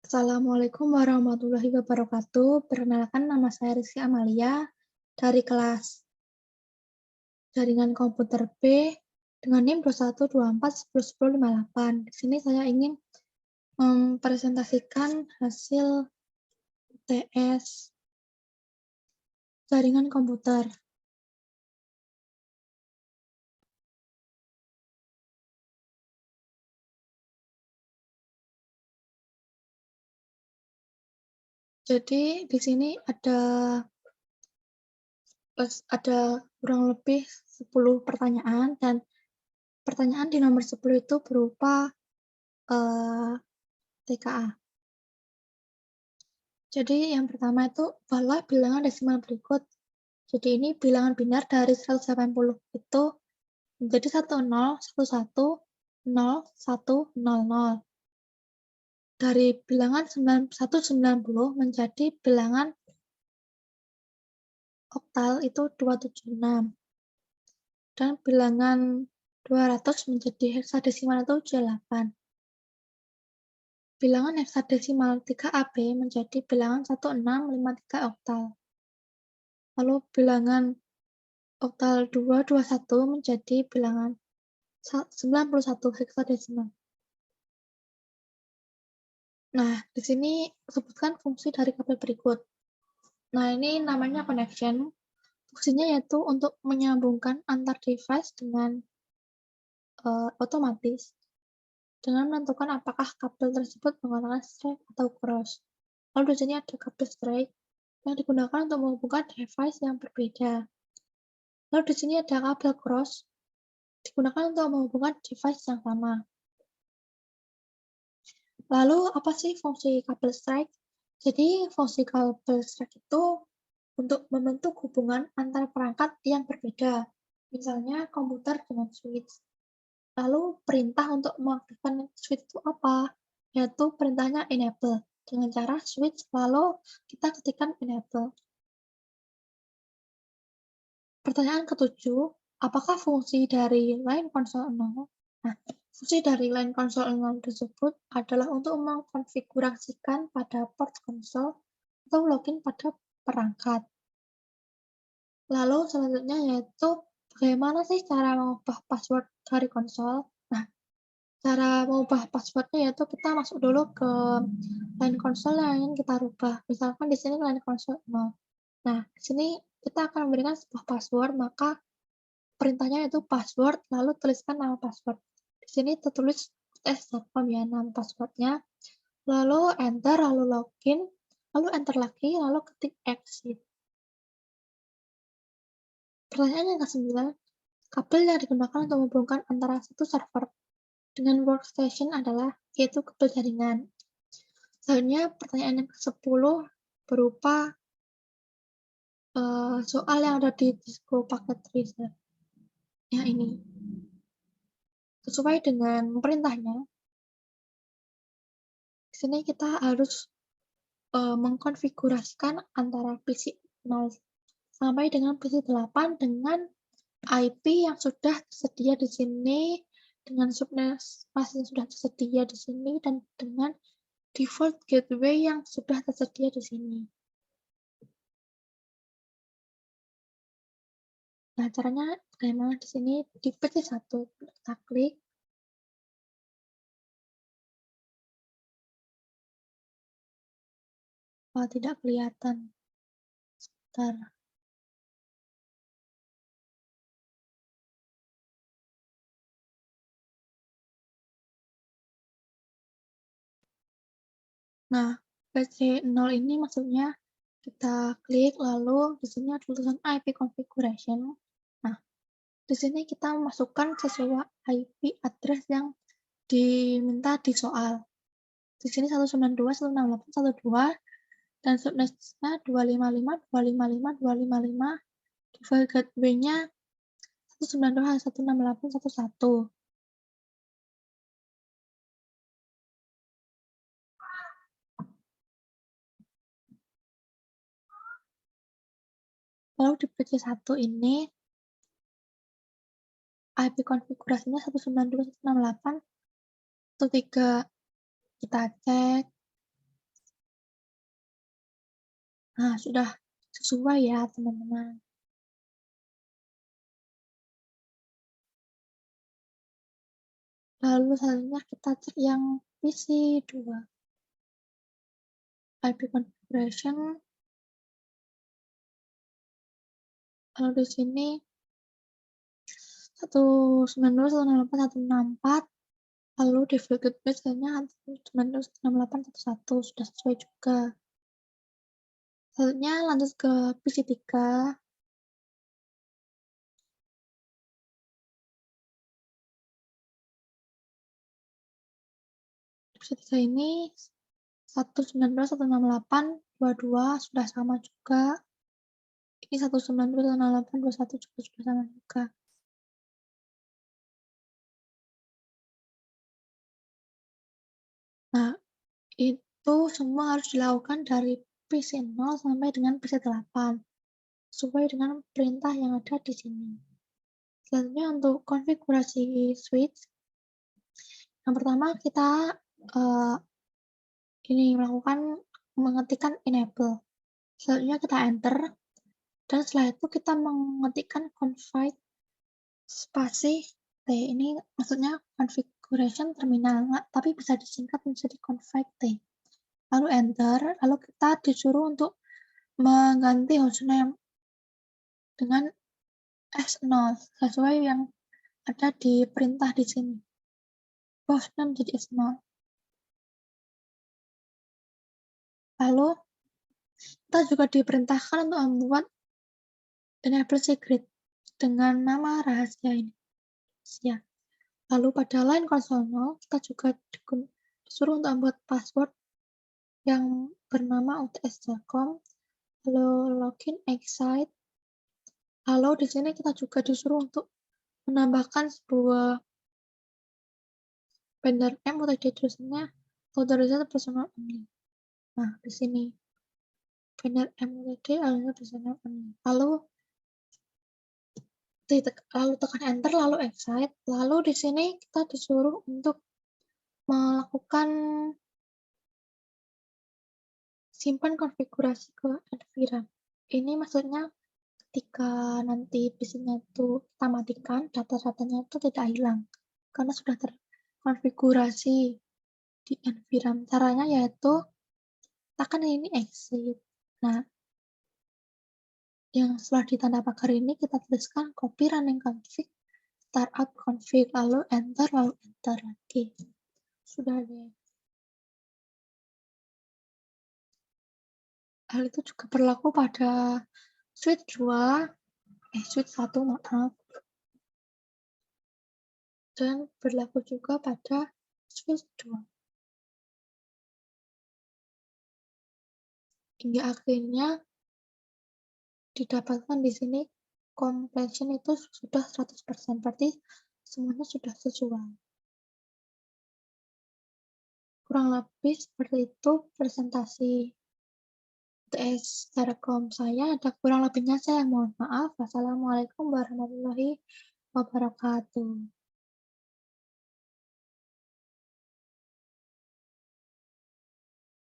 Assalamualaikum warahmatullahi wabarakatuh. Perkenalkan nama saya Rizky Amalia dari kelas Jaringan Komputer B dengan NIM 2124101058. Di sini saya ingin mempresentasikan hasil UTS jaringan komputer. Jadi di sini ada kurang lebih 10 pertanyaan dan pertanyaan di nomor 10 itu berupa TKA. Jadi yang pertama itu ubahlah bilangan desimal berikut. Jadi ini bilangan binar dari 180 itu menjadi 10111100. Dari bilangan 190 menjadi bilangan oktal itu 276. Dan bilangan 200 menjadi heksadesimal itu 78. Bilangan heksadesimal 3AB menjadi bilangan 1653 oktal. Lalu bilangan oktal 221 menjadi bilangan 91 heksadesimal. Nah, di sini sebutkan fungsi dari kabel berikut. Nah, ini namanya connection. Fungsinya yaitu untuk menyambungkan antar device dengan otomatis dengan menentukan apakah kabel tersebut menggunakan straight atau cross. Lalu di sini ada kabel straight yang digunakan untuk menghubungkan device yang berbeda. Lalu di sini ada kabel cross digunakan untuk menghubungkan device yang sama. Lalu apa sih fungsi kabel straight? Jadi fungsi kabel straight itu untuk membentuk hubungan antar perangkat yang berbeda, misalnya komputer dengan switch. Lalu perintah untuk mengaktifkan switch itu apa? Yaitu perintahnya enable. Dengan cara switch, lalu kita ketikkan enable. Pertanyaan ketujuh, apakah fungsi dari line console 0? Nah, fungsi dari line console 0 tersebut adalah untuk mengkonfigurasikan pada port konsol atau login pada perangkat. Lalu selanjutnya yaitu bagaimana sih cara mengubah password dari konsol? Nah, cara mengubah passwordnya yaitu kita masuk dulu ke line konsol yang ingin kita rubah. Misalkan di sini line konsol 0. Nah, di sini kita akan memberikan sebuah password, maka perintahnya itu password, lalu tuliskan nama password. Di sini tertulis s.com ya, nama passwordnya. Lalu enter, lalu login, lalu enter lagi, lalu ketik exit. Pertanyaan yang ke-9, kabel yang digunakan untuk menghubungkan antara satu server dengan workstation adalah yaitu kabel jaringan. Selanjutnya pertanyaan yang ke-10 berupa soal yang ada di Cisco Packet Tracer. Ya ini. Sesuai dengan perintahnya, di sini kita harus mengkonfigurasikan antara PC 0 sampai dengan PC 8 dengan IP yang sudah tersedia di sini, dengan subnet mask yang sudah tersedia di sini, dan dengan default gateway yang sudah tersedia di sini. Nah, caranya bagaimana di sini di PC1 kita klik. Oh, tidak kelihatan. Sebentar. Nah, PC0 ini maksudnya kita klik, lalu di sini ada tulisan IP configuration. Nah, di sini kita memasukkan sesuai IP address yang diminta di soal. Di sini 192.168.1.2 dan subnetnya 255.255.255. Default gateway-nya 192.168.1.1. Lalu di PC1 ini IP konfigurasinya 192.168.1.3. Kita cek. Nah, sudah sesuai ya, teman-teman. Lalu selanjutnya kita cek yang PC2. IP configuration, lalu di sini 192.168.164, lalu default base-nya 192.168.1.1 sudah sesuai juga. Selanjutnya lanjut ke PC3. PC3 ini 192.168.22 sudah sama juga. Ini 192.168.21 juga sudah sama juga. Nah, itu semua harus dilakukan dari PC0 sampai dengan PC8, sesuai dengan perintah yang ada di sini. Selanjutnya untuk konfigurasi switch, yang pertama kita melakukan mengetikkan enable. Selanjutnya kita enter, dan setelah itu kita mengetikkan config spasi T. Ini maksudnya configuration terminal, tapi bisa disingkat menjadi config T. Lalu enter, lalu kita disuruh untuk mengganti hostname dengan S0 sesuai yang ada di perintah di sini. Hostname jadi S0. Lalu kita juga diperintahkan untuk membuat enable secret dengan nama rahasia ini. Ya. Lalu pada line console kita juga disuruh untuk membuat password yang bernama uts.com, lalu login exit. Lalu di sini kita juga disuruh untuk menambahkan sebuah banner utd tulisannya authorized personal only. Nah, di sini banner utd authorized personal only. Lalu tekan enter, lalu exit. Lalu di sini kita disuruh untuk melakukan simpan konfigurasi ke Enviram. Ini maksudnya ketika nanti PC-nya itu kita matikan, data-datanya itu tidak hilang karena sudah terkonfigurasi di Enviram. Caranya yaitu tekan ini exit. Nah, yang setelah ditanda pagar ini kita tuliskan copy running config startup config, lalu enter lagi. Sudah deh. Hal itu juga berlaku pada switch 1, maaf. Dan berlaku juga pada switch 2. Hingga akhirnya didapatkan di sini completion itu sudah 100%, berarti semuanya sudah sesuai. Kurang lebih seperti itu presentasi UTS Telekom saya. Ada kurang lebihnya saya mohon maaf. Wassalamualaikum warahmatullahi wabarakatuh.